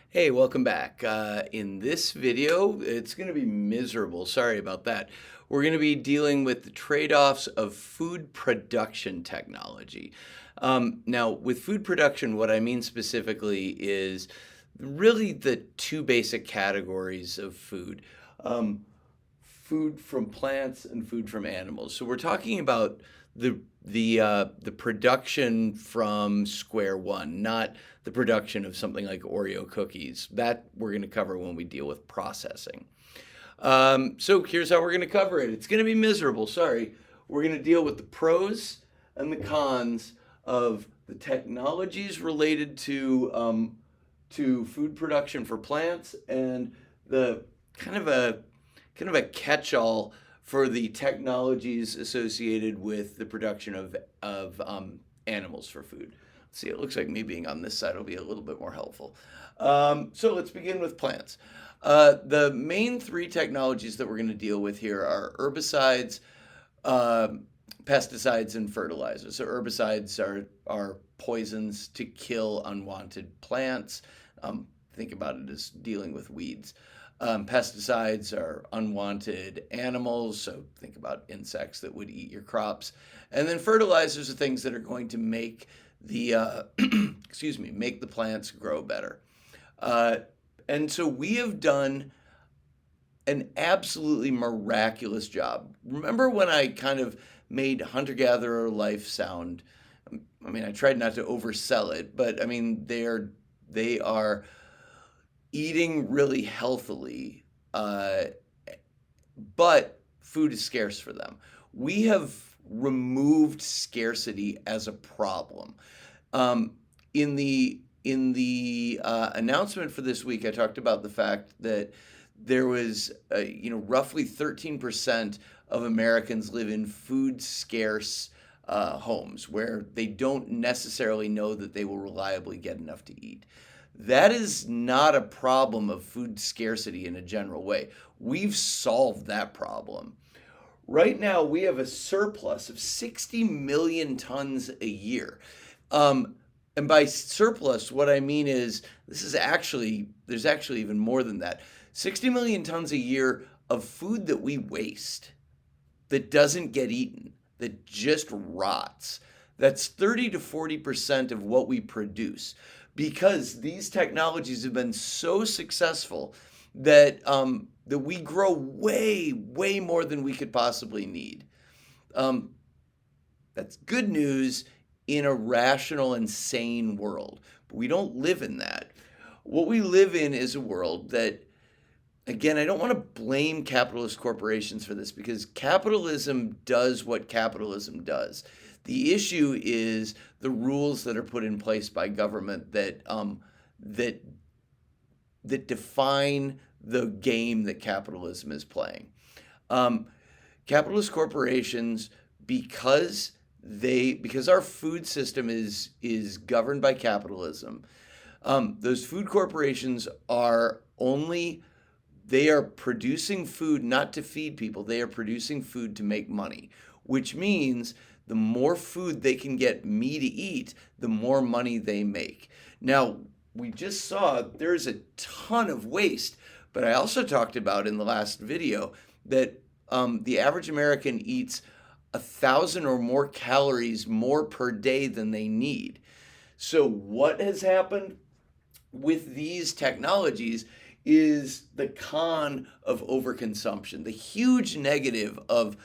Hey, welcome back. In this video, it's going to be miserable. Sorry about that. We're going to be dealing with the trade-offs of food production technology. Now, with food production, what I mean specifically is really the two basic categories of food. Um, Food from plants and food from animals. So we're talking about the production from square one, not the production of something like Oreo cookies. That we're going to cover when we deal with processing. So here's how we're going to cover it. It's going to be miserable. Sorry. We're going to deal with the pros and the cons of the technologies related to food production for plants and the kind of a catch-all for the technologies associated with the production of animals for food. Let's see, it looks like me being on this side will be a little bit more helpful. So let's begin with plants. The main three technologies that we're going to deal with here are herbicides, uh, pesticides, and fertilizers. So herbicides are poisons to kill unwanted plants. Think about it as dealing with weeds. Pesticides are unwanted animals, so think about insects that would eat your crops. And then fertilizers are things that are going to make make the plants grow better. Uh, and so we have done an absolutely miraculous job. Remember when I kind of made hunter-gatherer life sound? I mean, I tried not to oversell it, but I mean, they are eating really healthily, but food is scarce for them. We have removed scarcity as a problem. Um, in the announcement for this week, I talked about the fact that there was, roughly 13% of Americans live in food scarce homes where they don't necessarily know that they will reliably get enough to eat. That is not a problem of food scarcity in a general way. We've solved that problem. Right now, we have a surplus of 60 million tons a year. Um, and by surplus, what I mean is there's actually even more than that. 60 million tons a year of food that we waste, that doesn't get eaten, that just rots. That's 30 to 40% of what we produce because these technologies have been so successful that we grow way, way more than we could possibly need. Um, that's good news in a rational and sane world, but we don't live in that. What we live in is a world that, again, I don't want to blame capitalist corporations for this because capitalism does what capitalism does. The issue is the rules that are put in place by government that define the game that capitalism is playing. Um, Capitalist corporations, because our food system is governed by capitalism, those food corporations are only they are producing food not to feed people. They are producing food to make money, which means the more food they can get me to eat, the more money they make. Now, we just saw there's a ton of waste, but I also talked about in the last video that the average American eats 1,000 or more calories more per day than they need. So, what has happened with these technologies is the con of overconsumption, the huge negative of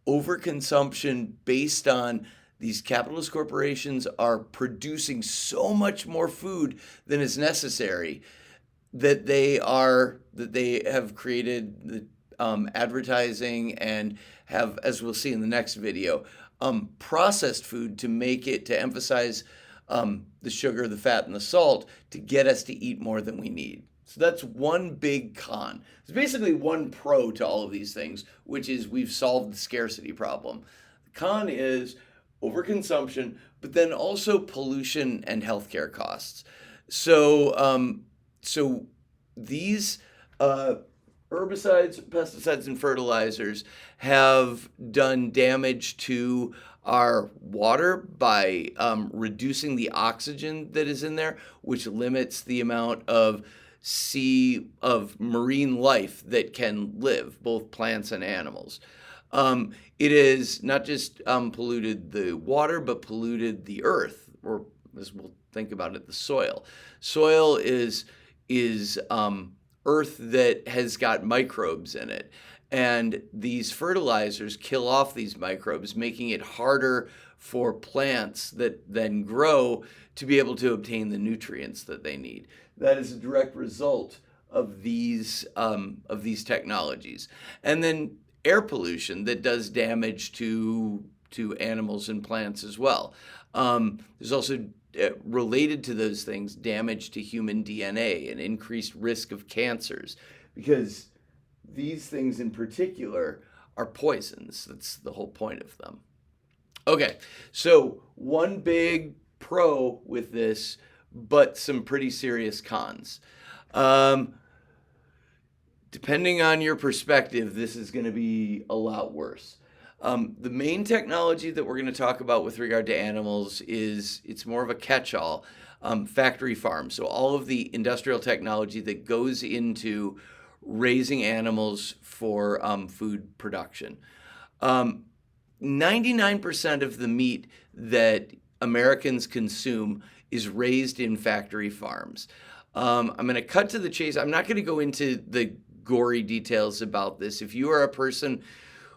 overconsumption based on these capitalist corporations are producing so much more food than is necessary that they have created the advertising and have, as we'll see in the next video, processed food to emphasize the sugar, the fat, and the salt to get us to eat more than we need. So that's one big con. There's basically one pro to all of these things, which is we've solved the scarcity problem. The con is overconsumption, but then also pollution and healthcare costs. So these herbicides, pesticides, and fertilizers have done damage to our water by reducing the oxygen that is in there, which limits the amount of marine life that can live, both plants and animals. It has not just polluted the water, but polluted the earth, or as we'll think about it, the soil. Soil is earth that has got microbes in it. And these fertilizers kill off these microbes, making it harder for plants that then grow to be able to obtain the nutrients that they need. That is a direct result of these technologies. And then air pollution that does damage to animals and plants as well. There's also related to those things damage to human DNA and increased risk of cancers, because these things in particular are poisons. That's the whole point of them. Okay, so one big pro with this, but some pretty serious cons. Depending on your perspective, this is going to be a lot worse. The main technology that we're going to talk about with regard to animals it's more of a catch-all, factory farms. So all of the industrial technology that goes into raising animals for food production. 99% of the meat that Americans consume is raised in factory farms. I'm going to cut to the chase. I'm not going to go into the gory details about this. If you are a person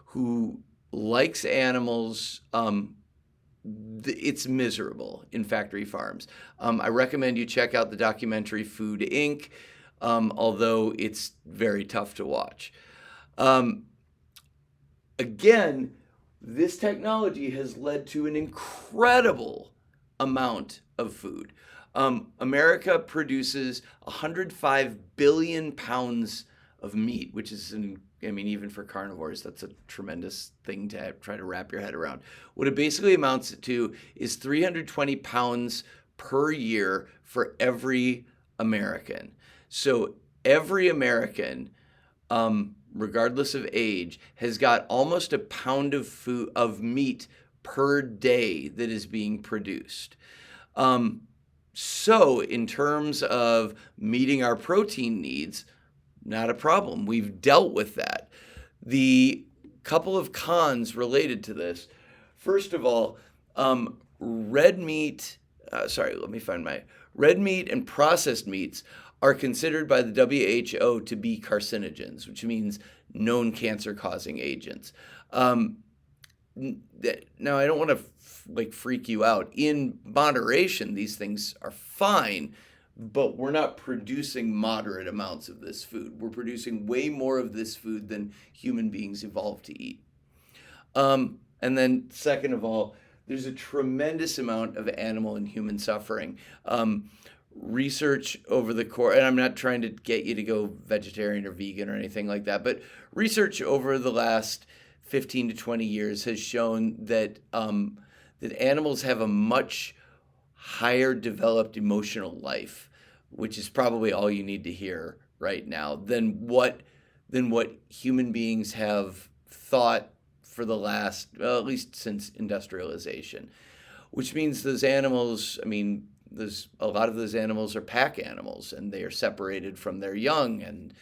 who likes animals, it's miserable in factory farms. I recommend you check out the documentary Food Inc., although it's very tough to watch. Again, this technology has led to an incredible amount of food. America produces 105 billion pounds of meat, which is, even for carnivores, that's a tremendous thing to try to wrap your head around. What it basically amounts to is 320 pounds per year for every American. So every American, regardless of age, has got almost a pound of meat per day that is being produced. So in terms of meeting our protein needs, not a problem. We've dealt with that. The couple of cons related to this. First of all, red meat and processed meats are considered by the WHO to be carcinogens, which means known cancer-causing agents. Now, I don't want to freak you out. In moderation, these things are fine, but we're not producing moderate amounts of this food. We're producing way more of this food than human beings evolved to eat. And then second of all, there's a tremendous amount of animal and human suffering. Research over the course, and I'm not trying to get you to go vegetarian or vegan or anything like that, but research over the last 15 to 20 years has shown that that animals have a much higher developed emotional life, which is probably all you need to hear right now, than what human beings have thought for the last, well, at least since industrialization. Which means those animals, a lot of those animals are pack animals, and they are separated from their young, and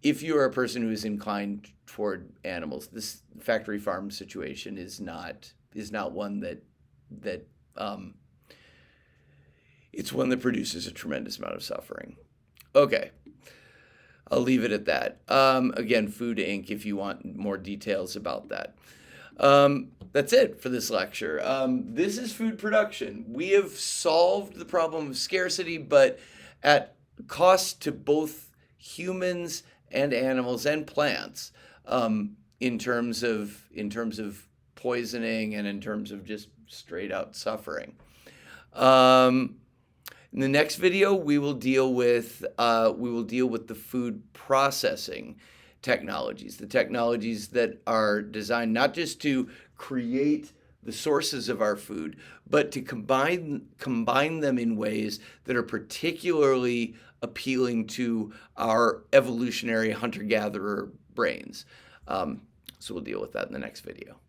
if you are a person who is inclined toward animals, this factory farm situation is not one that it's one that produces a tremendous amount of suffering. Okay, I'll leave it at that. Again, Food Inc. if you want more details about that. That's it for this lecture. This is food production. We have solved the problem of scarcity, but at cost to both humans and animals and plants, in terms of poisoning and in terms of just straight out suffering. In the next video, we will deal with the food processing technologies, the technologies that are designed not just to create the sources of our food, but to combine them in ways that are particularly appealing to our evolutionary hunter-gatherer brains. So we'll deal with that in the next video.